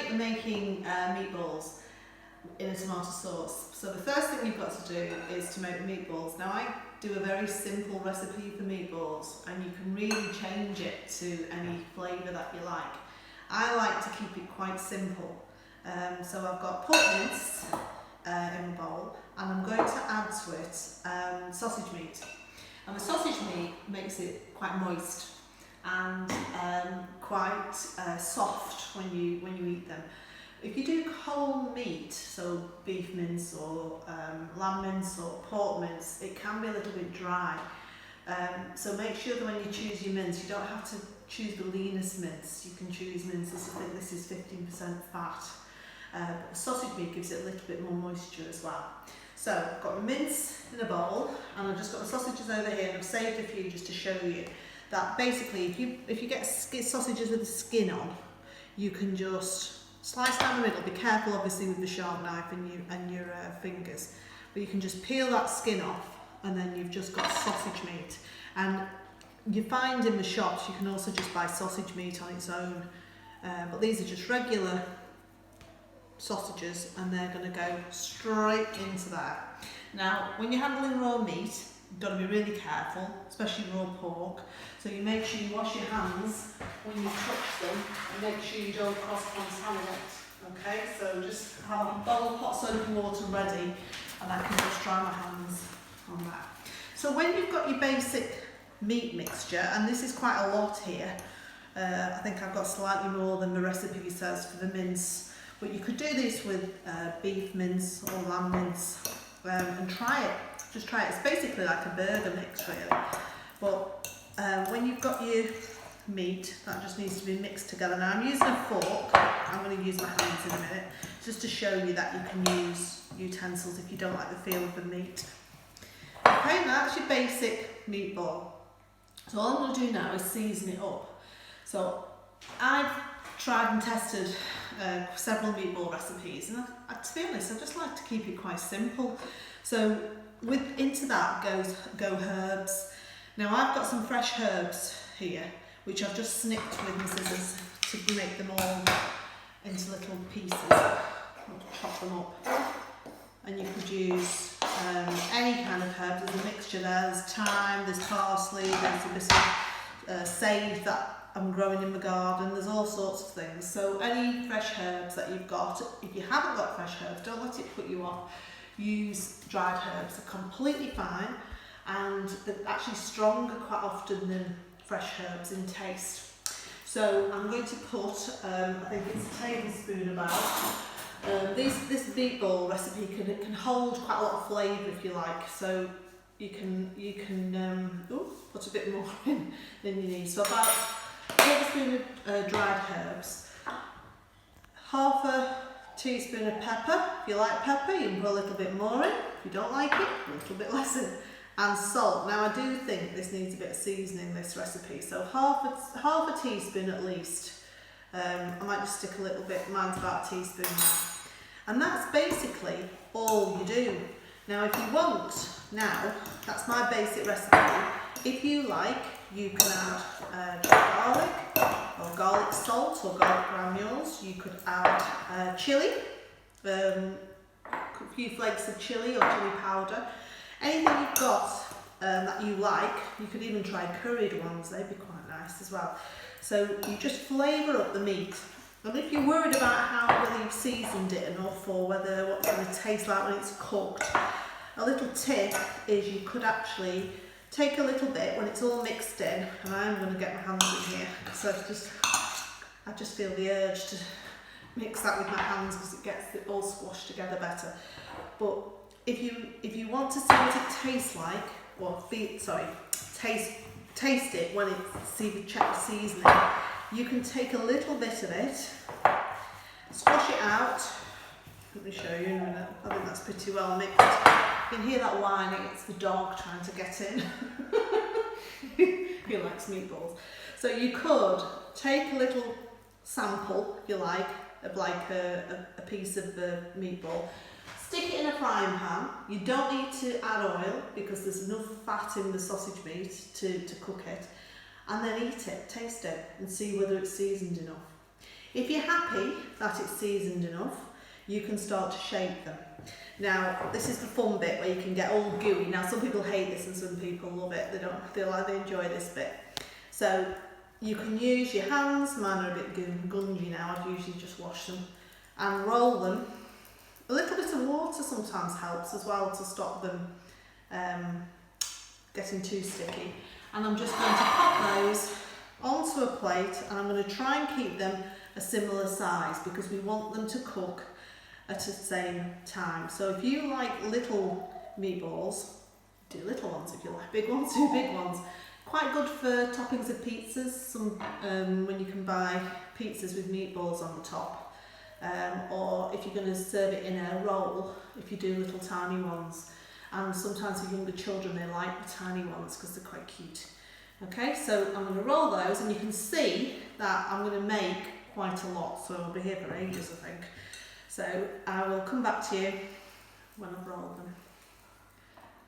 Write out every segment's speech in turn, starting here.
today we're making meatballs in a tomato sauce. So the first thing you've got to do is to make the meatballs. Now I do a very simple recipe for meatballs and you can really change it to any flavour that you like. I like to keep it quite simple. So I've got pork mince in a bowl and I'm going to add to it sausage meat. And the sausage meat makes it quite moist and quite soft when you eat them. If you do whole meat, so beef mince or lamb mince or pork mince, it can be a little bit dry. So make sure that when you choose your mince, you don't have to choose the leanest mince. You can choose minces, I think this is 15% fat. Sausage meat gives it a little bit more moisture as well. So I've got my mince in a bowl and I've just got the sausages over here and I've saved a few just to show you that basically if you get sausages with the skin on, you can just slice down the middle. Be careful obviously with the sharp knife and your fingers, but you can just peel that skin off and then you've just got sausage meat. And you find in the shops you can also just buy sausage meat on its own, but these are just regular sausages and they're going to go straight into that. Now when you're handling raw meat, you've got to be really careful, especially raw pork, so you make sure you wash your hands when you touch them and make sure you don't cross-contaminate. Okay, so just have a bowl of hot soapy water ready and I can just dry my hands on that. So when you've got your basic meat mixture, and this is quite a lot here, I think I've got slightly more than the recipe says for the mince, but you could do this with beef mince or lamb mince and try it. Just try it. It's basically like a burger mix really. But when you've got your meat, that just needs to be mixed together. Now I'm using a fork. I'm going to use my hands in a minute just to show you that you can use utensils if you don't like the feel of the meat. Okay, now that's your basic meatball. So all I'm going to do now is season it up. So I've tried and tested several meatball recipes, and to be honest, I just like to keep it quite simple. So into that go herbs. Now I've got some fresh herbs here, which I've just snipped with my scissors to make them all into little pieces. I'll chop them up. And you could use any kind of herb. There's a mixture there. There's thyme, there's parsley, there's a bit of sage that I'm growing in the garden. There's all sorts of things. So any fresh herbs that you've got. If you haven't got fresh herbs, don't let it put you off. Use dried herbs. They're completely fine, and they're actually stronger quite often than fresh herbs in taste. So I'm going to put, I think it's a tablespoon about. This meatball recipe can hold quite a lot of flavour if you like, so you can put a bit more in than you need. So about a tablespoon of dried herbs, half a teaspoon of pepper. If you like pepper, you can put a little bit more in. If you don't like it, a little bit less in. And salt. Now I do think this needs a bit of seasoning, this recipe, so half a teaspoon at least. I might just stick a little bit, mine's about a teaspoon now. And that's basically all you do. Now if you want, now, that's my basic recipe. If you like, you can add garlic, or garlic salt, or garlic granules. You could add chilli, a few flakes of chilli or chilli powder. Anything you've got that you like, you could even try curried ones, they'd be quite nice as well. So you just flavour up the meat. And if you're worried about whether you've seasoned it enough or what it's going to taste like when it's cooked, a little tip is you could actually take a little bit when it's all mixed in, and I'm going to get my hands in here because I just feel the urge to mix that with my hands because it gets it all squashed together better. But if you want to see what it tastes like, or taste it when check the seasoning, you can take a little bit of it, squash it out. Let me show you in a minute. I think that's pretty well mixed. You can hear that whining, it's the dog trying to get in. He likes meatballs. So you could take a little sample, if you like, of like a piece of the meatball, stick it in a frying pan. You don't need to add oil because there's enough fat in the sausage meat to cook it, and then eat it, taste it and see whether it's seasoned enough. If you're happy that it's seasoned enough, you can start to shape them. Now, this is the fun bit where you can get all gooey. Now, some people hate this and some people love it. They enjoy this bit. So you can use your hands. Mine are a bit gungy now. I'd usually just wash them and roll them. A little bit of water sometimes helps as well to stop them getting too sticky. And I'm just going to pop those onto a plate, and I'm going to try and keep them a similar size because we want them to cook at the same time. So if you like little meatballs, do little ones. If you like big ones, do big ones. Quite good for toppings of pizzas. Some when you can buy pizzas with meatballs on the top, or if you're going to serve it in a roll, if you do little tiny ones. And sometimes for younger children, they like the tiny ones because they're quite cute. Okay, so I'm going to roll those, and you can see that I'm going to make quite a lot, so I'll be here for ages, I think. So I will come back to you when I've rolled them.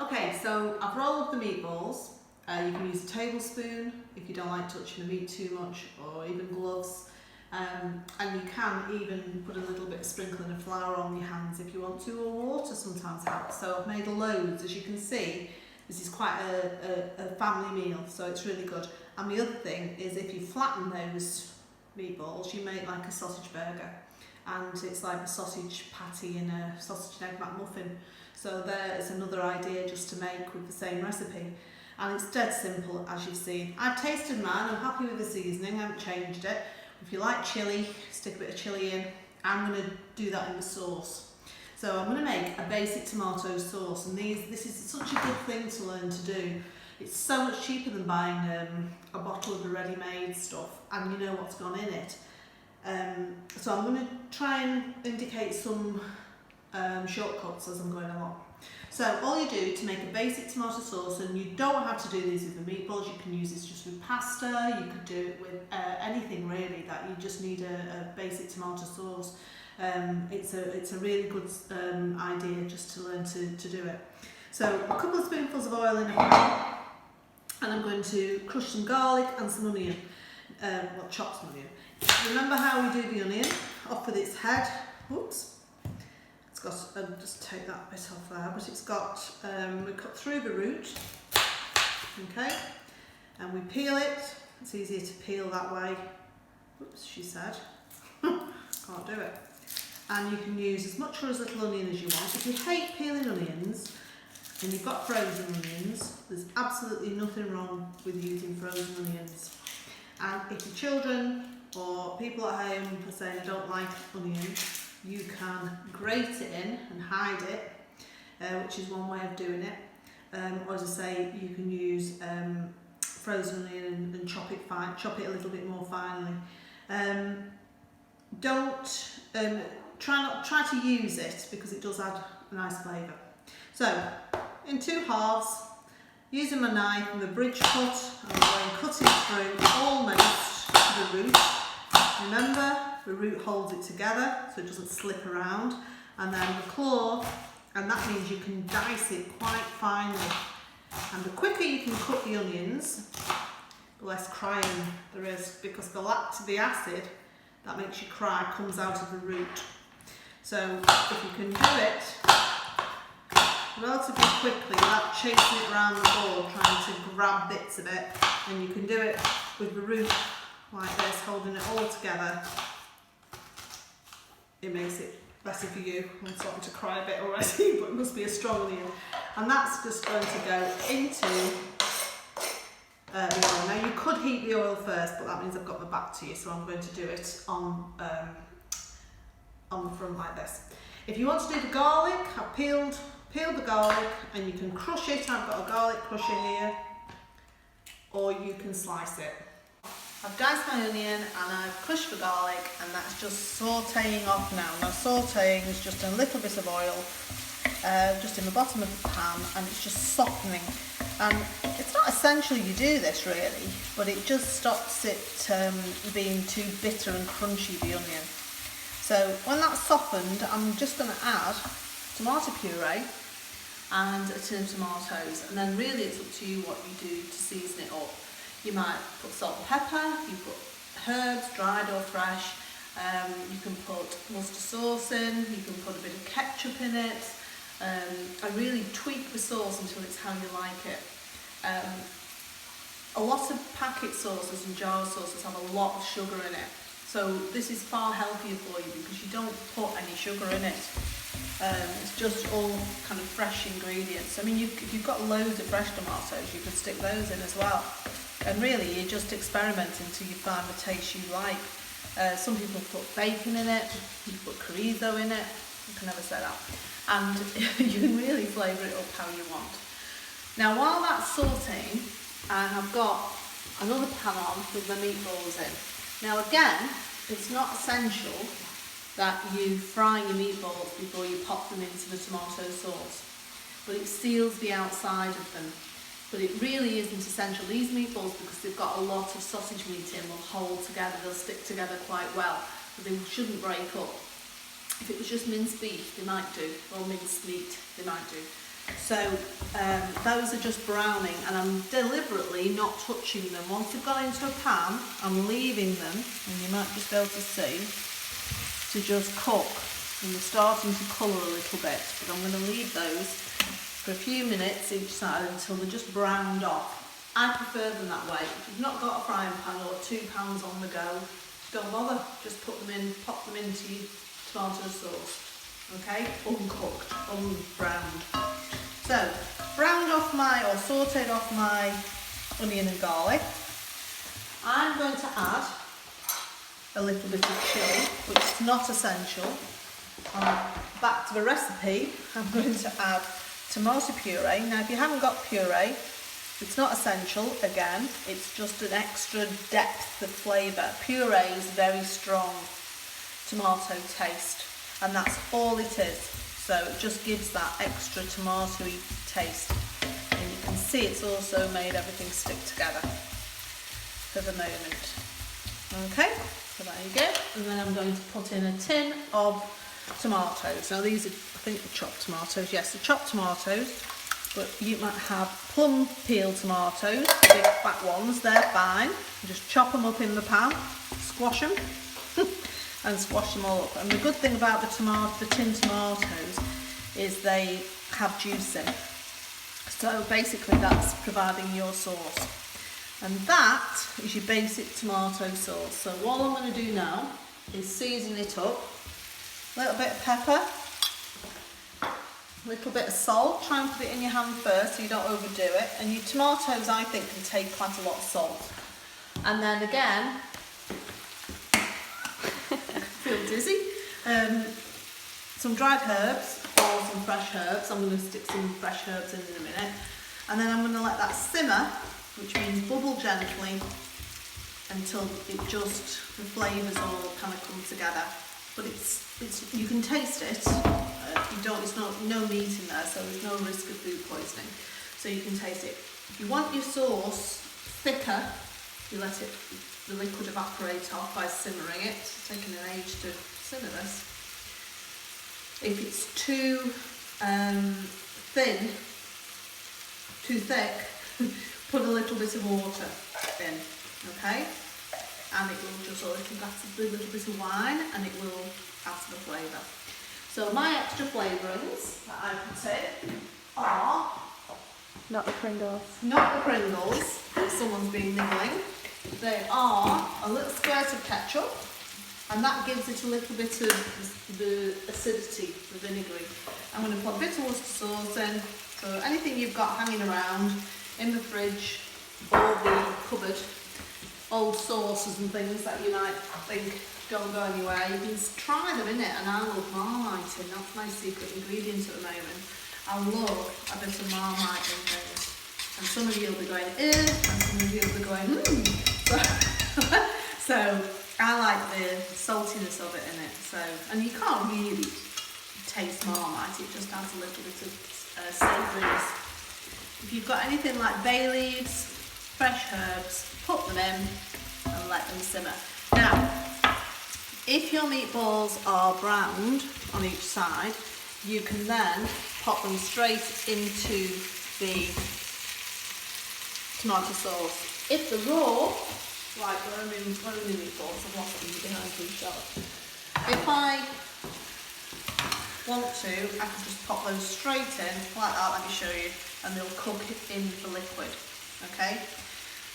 Okay, so I've rolled the meatballs. You can use a tablespoon if you don't like touching the meat too much, or even gloves. And you can even put a little bit of sprinkling of flour on your hands if you want to, or water sometimes helps. So I've made loads, as you can see. This is quite a family meal, so it's really good. And the other thing is, if you flatten those meatballs, you make like a sausage burger. And it's like a sausage patty in a sausage and egg McMuffin. So there is another idea just to make with the same recipe. And it's dead simple, as you've seen. I've tasted mine, I'm happy with the seasoning, I haven't changed it. If you like chilli, stick a bit of chilli in. I'm going to do that in the sauce. So I'm going to make a basic tomato sauce, and this is such a good thing to learn to do. It's so much cheaper than buying a bottle of the ready-made stuff, and you know what's gone in it. So I'm going to try and indicate some shortcuts as I'm going along. So all you do to make a basic tomato sauce, and you don't have to do these with the meatballs, you can use this just with pasta, you could do it with anything really that you just need a basic tomato sauce. It's a really good idea just to learn to do it. So a couple of spoonfuls of oil in a pan, and I'm going to crush some garlic and some onion, chop some onion. Remember how we do the onion, off with its head. Oops. It's got, just take that bit off there, but it's got, we cut through the root, okay, and we peel it. It's easier to peel that way. Oops, she said. Can't do it. And you can use as much or as little onion as you want. If you hate peeling onions and you've got frozen onions, there's absolutely nothing wrong with using frozen onions. And if your children or people at home are saying I don't like onion, you can grate it in and hide it, which is one way of doing it. Or as I say, you can use frozen onion and chop it a little bit more finely. Try to use it because it does add a nice flavour. So, in two halves, using my knife and the bridge cut, I'm going cutting through almost to the root. Remember, the root holds it together so it doesn't slip around, and then the claw, and that means you can dice it quite finely. And the quicker you can cook the onions, the less crying there is, because the acid that makes you cry comes out of the root. So if you can do it relatively quickly without chasing it around the bowl, trying to grab bits of it, and you can do it with the root like this, holding it all together, it makes it better for you. I'm starting to cry a bit already, but it must be a strong onion. And that's just going to go into the oil. Now you could heat the oil first, but that means I've got my back to you, so I'm going to do it on the front like this. If you want to do the garlic, I've peeled the garlic, and you can crush it. I've got a garlic crusher here, or you can slice it. I've diced my onion and I've crushed the garlic, and that's just sautéing off now. Now sautéing is just a little bit of oil just in the bottom of the pan, and it's just softening. And it's not essential you do this really, but it just stops it being too bitter and crunchy, the onion. So when that's softened, I'm just going to add tomato puree and a tin of tomatoes, and then really it's up to you what you do to season it up. You might put salt and pepper, you put herbs, dried or fresh, You can put mustard sauce in, you can put a bit of ketchup in it. I really tweak the sauce until it's how you like it. A lot of packet sauces and jar sauces have a lot of sugar in it. So this is far healthier for you because you don't put any sugar in it. It's just all kind of fresh ingredients. I mean, if you've got loads of fresh tomatoes, you can stick those in as well. And really, you're just experimenting until you find the taste you like. Some people put bacon in it, you put chorizo in it, I can never say that. And you can really flavour it up how you want. Now, while that's sauteing, I have got another pan on with my meatballs in. Now again, it's not essential that you fry your meatballs before you pop them into the tomato sauce, but it seals the outside of them. But it really isn't essential. These meatballs, because they've got a lot of sausage meat in, will hold together, they'll stick together quite well, but they shouldn't break up. If it was just minced beef, they might do, or minced meat, they might do. So those are just browning, and I'm deliberately not touching them. Once they've gone into a pan, I'm leaving them, and you might just be able to see, to just cook. And they're starting to colour a little bit, but I'm going to leave those for a few minutes each side until they're just browned off. I prefer them that way. If you've not got a frying pan or 2 pans on the go, don't bother. Just put them in, pop them into your tomato sauce. Okay, uncooked, unbrowned. So, browned off or sauteed off my onion and garlic. I'm going to add a little bit of chilli, which is not essential. Back to the recipe, I'm going to add tomato puree. Now, if you haven't got puree, it's not essential. Again, it's just an extra depth of flavour. Puree is very strong tomato taste, and that's all it is. So it just gives that extra tomatoey taste. And you can see it's also made everything stick together for the moment. Okay, so there you go. And then I'm going to put in a tin of tomatoes. Now these are, I think, the chopped tomatoes. Yes, the chopped tomatoes. But you might have plum peel tomatoes, the big fat ones, they're fine. Just chop them up in the pan, squash them. And squash them all up. And the good thing about the tin tomatoes is they have juice in. So basically that's providing your sauce. And that is your basic tomato sauce. So what I'm going to do now is season it up. A little bit of pepper, a little bit of salt. Try and put it in your hand first so you don't overdo it. And your tomatoes, I think, can take quite a lot of salt. And then again, feel dizzy. Some dried herbs or some fresh herbs. I'm going to stick some fresh herbs in a minute. And then I'm going to let that simmer, which means bubble gently until it just, the flavours all kind of come together. But it's you can taste it. It's no meat in there, so there's no risk of food poisoning. So you can taste it. If you want your sauce thicker, you let the liquid evaporate off by simmering it. It's taking an age to simmer this. If it's too thin, too thick, put a little bit of water in, okay? And it will just, or it'll add a little bit of wine, and it will add to the flavour. So my extra flavourings that I put in are... Not the Pringles. Not the Pringles, that someone's been niggling. They are a little squirt of ketchup, and that gives it a little bit of the acidity, the vinegary. I'm going to put a bit of Worcester sauce in, so anything you've got hanging around in the fridge or the cupboard, old sauces and things that you might think don't go anywhere, you can try them in it. And I love Marmite in, that's my secret ingredient at the moment. I love a bit of Marmite in things. And some of you will be going, and some of you will be going, So I like the saltiness of it in it. So, and you can't really taste Marmite, it just adds a little bit of savouriness. If you've got anything like bay leaves, fresh herbs, put them in and let them simmer. Now, if your meatballs are browned on each side, you can then pop them straight into the tomato sauce. If they're raw, Right, where are my meatballs? I've lost them behind the shot. If I want to, I can just pop those straight in, like that, let me show you, and they'll cook in the liquid, okay?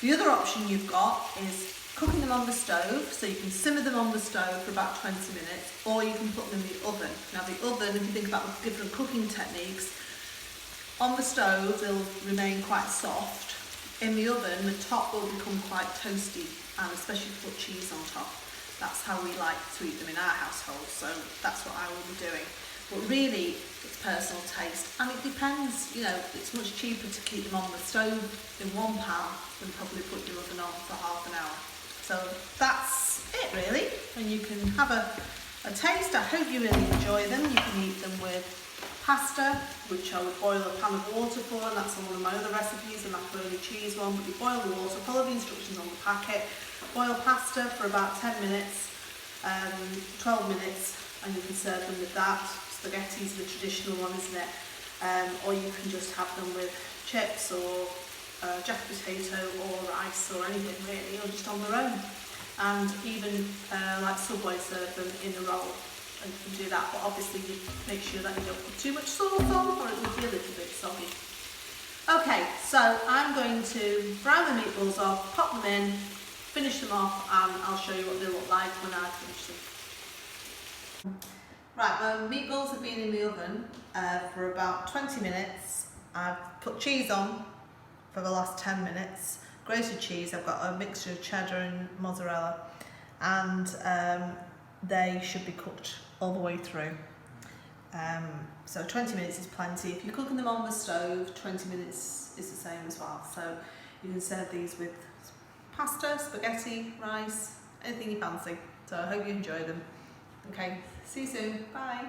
The other option you've got is cooking them on the stove, so you can simmer them on the stove for about 20 minutes, or you can put them in the oven. Now the oven, if you think about the different cooking techniques, on the stove they'll remain quite soft. In the oven, the top will become quite toasty, and especially if you put cheese on top. That's how we like to eat them in our household, so that's what I will be doing. But really, it's personal taste, and it depends, you know, it's much cheaper to keep them on the stove in one pan than probably put your oven on for half an hour. So that's it really, and you can have a taste. I hope you really enjoy them. You can eat them with pasta, which I would boil a pan of water for, and that's on one of my other recipes, the macaroni cheese one. But you boil the water, follow the instructions on the packet, boil pasta for about 10 minutes, 12 minutes, and you can serve them with that. Spaghetti is the traditional one, isn't it? Or you can just have them with chips or jacket potato or rice or anything really, or just on their own. And even like Subway serve them in a roll. And you can do that, but obviously you make sure that you don't put too much sauce on, or it will be a little bit soggy. Okay, so I'm going to brown the meatballs off, pop them in, finish them off, and I'll show you what they look like when I finish them. Right, my meatballs have been in the oven for about 20 minutes. I've put cheese on for the last 10 minutes. Grated cheese, I've got a mixture of cheddar and mozzarella, and they should be cooked all the way through. So 20 minutes is plenty. If you're cooking them on the stove, 20 minutes is the same as well. So you can serve these with pasta, spaghetti, rice, anything you fancy. So I hope you enjoy them. Okay, see you soon. Bye.